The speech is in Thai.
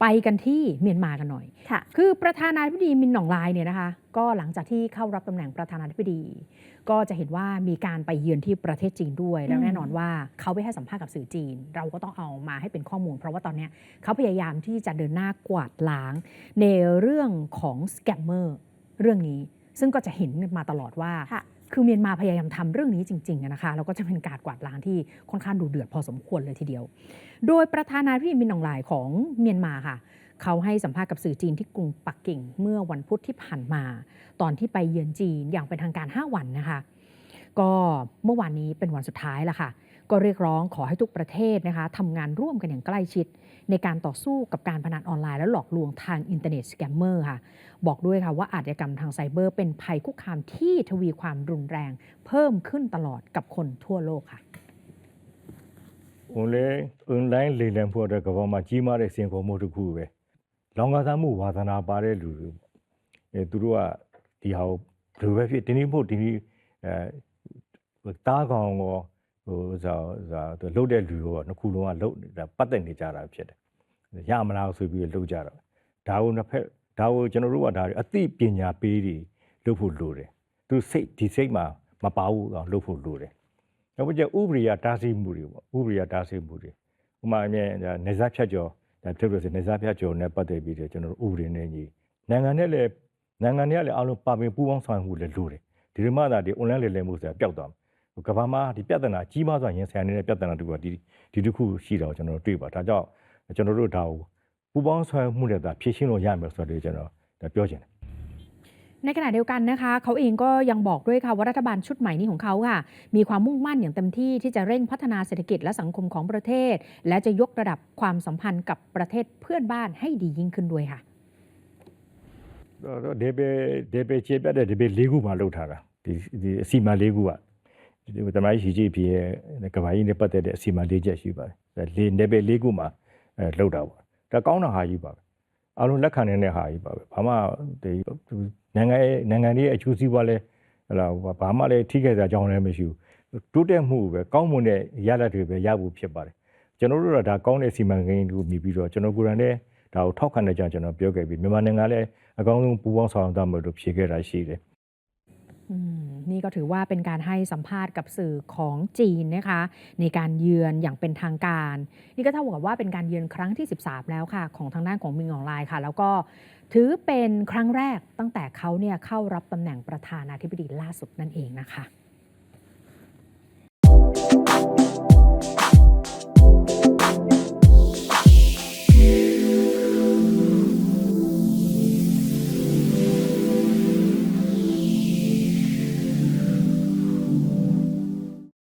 ไปกันที่เมียนมากันหน่อยคือประธานาธิบดีมินหนองลายเนี่ยนะคะก็หลังจากที่เข้ารับตำแหน่งประธานาธิบดีก็จะเห็นว่ามีการไปเยือนที่ประเทศจีนด้วยแล้วแน่นอนว่าเขาไปให้สัมภาษณ์กับสื่อจีนเราก็ต้องเอามาให้เป็นข้อมูลเพราะว่าตอนนี้เขาพยายามที่จะเดินหน้ากวาดล้างในเรื่องของสแกมเมอร์เรื่องนี้ซึ่งก็จะเห็นมาตลอดว่าคือเมียนมาพยายามทำเรื่องนี้จริงๆนะคะแล้วก็จะเป็นการกวาดล้างที่ค่อนข้างดุเดือดพอสมควรเลยทีเดียวโดยประธานาธิบดีมินหนองลายของเมียนมาค่ะเขาให้สัมภาษณ์กับสื่อจีนที่กรุงปักกิ่งเมื่อวันพุธที่ผ่านมาตอนที่ไปเยือนจีนอย่างเป็นทางการ5 วันนะคะก็เมื่อวานนี้เป็นวันสุดท้ายละค่ะก็เรียกร้องขอให้ทุกประเทศนะคะทำงานร่วมกันอย่างใกล้ชิดในการต่อสู้กับการพนันออนไลน์และหลอกลวงทางอินเทอร์เน็ตสแกมเมอร์ค่ะบอกด้วยค่ะว่าอาชญากรรมทางไซเบอร์เป็นภัยคุกคามที่ทวีความรุนแรงเพิ่มขึ้นตลอดกับคนทั่วโลกค่ะonline လေလံဖို့တဲ့ကဘာမှာကြီးမားတဲ့စင်ပေါ်မှုတစ်ခုပဲလောင်ကစားမှုဝါသနာပါတဲ့လူတွေသူတို့ကဒီဟာကိုဘယ်ပဲဖြစ်ဒီနေ့မို့ဒီနေ့တားကောင်ကိုလှုပ်တဲ့လူရောနှစ်ခုလုံးကလှုပ်ပတ်သက်နေကြတာဖြစ်တယ်ရမလားဆိုပြီးလှုပ်ကြတာဒါကိုနှစ်ဖက်ဒါကိုကျွန်တော်တို့ကဒါအသိပညာပေးတွေလှုပ်ဖို့လိုတယ်သူဒီစိတ်မှာမပါဘူးလှုပ်ဖို့လိုတယ်နောက်ပြီးဥပဒေရတားဆီးမှုတွေပေါ့ဥပဒေရတားဆီးမှုတွေဥပမာအမြဲနေစားဖြတ်ကျော်ဒါဖြစ်လို့ဆိုနေစားဖြတ်ကျော်နဲ့ပတ်သက်ပြီးတော့ကျွန်တော်တို့ဥပဒေနဲ့ညီနိုင်ငံတွေကလည်းအားလုံးပါဝင်ပူးပေါင်းဆောင်မှုလည်းလိုတယ်ဒီလိုမှသာဒီ online လေလံမှုဆိုတာပျောက်သွားမှာကဘာမှာဒီပြဿနာကြီးမားစွာရင်ဆိုင်နေတဲ့ပြဿနာတွေကဒီတစ်ခုရှိတော့ကျွန်တော်တွေ့ပါဒါကြောင့်ကျွန်တော်တို့ဒါကိုပူးပေါင်းဆောင်မှုနဲ့သာဖြည့်ရှင်းလို့ရမယ်ဆိုတော့ကျွန်တော်ပြောချင်တယ်ในขณะเดียวกันนะคะเขาเองก็ยังบอกด้วยค่ะว่ารัฐบาลชุดใหม่นี้ของเขาค่ะมีความมุ่งมั่นอย่างเต็มที่ที่จะเร่งพัฒนาเศรษฐกิจและสังคมของประเทศและจะยกระดับความสัมพันธ์กับประเทศเพื่อนบ้านให้ดียิ่งขึ้นด้วยค่ะเดเบเจ็บแต่เดเบ4 ခုမှာလောက်ထားတာဒီအစီအမံ4 ခုကတမိုင်းရှိကြည့်ပြီးကဘာကြီးနဲ့ပတ်သက်တဲ့အစီအမံ4 ချက်ရှိပါတယ်เดเบ4 ခုမှာလောက်တာပေါ့ဒါကောင်းတာဟာကြီးပါပဲအားလုံးလက်ခံနေတဲ့ဟာကြီးပါပဲဘာမှဒီနိုင်ငံရဲ့အကျိုးစီးပွားလဲဘာမှလည်းထိခိုက်စရာအကြောင်းလည်းမရှိဘူးတိုးတက်မှုပဲကောင်းမွန်တဲ့ရလဒ်တွေပဲရဖို့ဖြစ်ပါတယ်ကျွန်တော်တို့ကဒါကောင်းတဲ့စီမံကိန်းကိုမြည်ပြီးတော့ကျွန်တော်ကိုယ်တိုင်လည်းဒါကိုထောက်ခံတဲ့ကြောင့်ကျွန်တော်ပြောခဲ့ပြီးမြန်မာနိုင်ငံလည်းအကောင်းဆုံးပူးပေါင်းဆောင်ရွက်မှုတို့ဖြည့်ခဲ့တာရှိတယ်นี่ก็ถือว่าเป็นการให้สัมภาษณ์กับสื่อของจีนนะคะในการเยือนอย่างเป็นทางการนี่ก็เท่ากับว่าเป็นการเยือนครั้งที่13แล้วค่ะของทางด้านของมินหนองลายค่ะแล้วก็ถือเป็นครั้งแรกตั้งแต่เขาเข้ารับตำแหน่งประธานาธิบดีล่าสุดนั่นเองนะคะ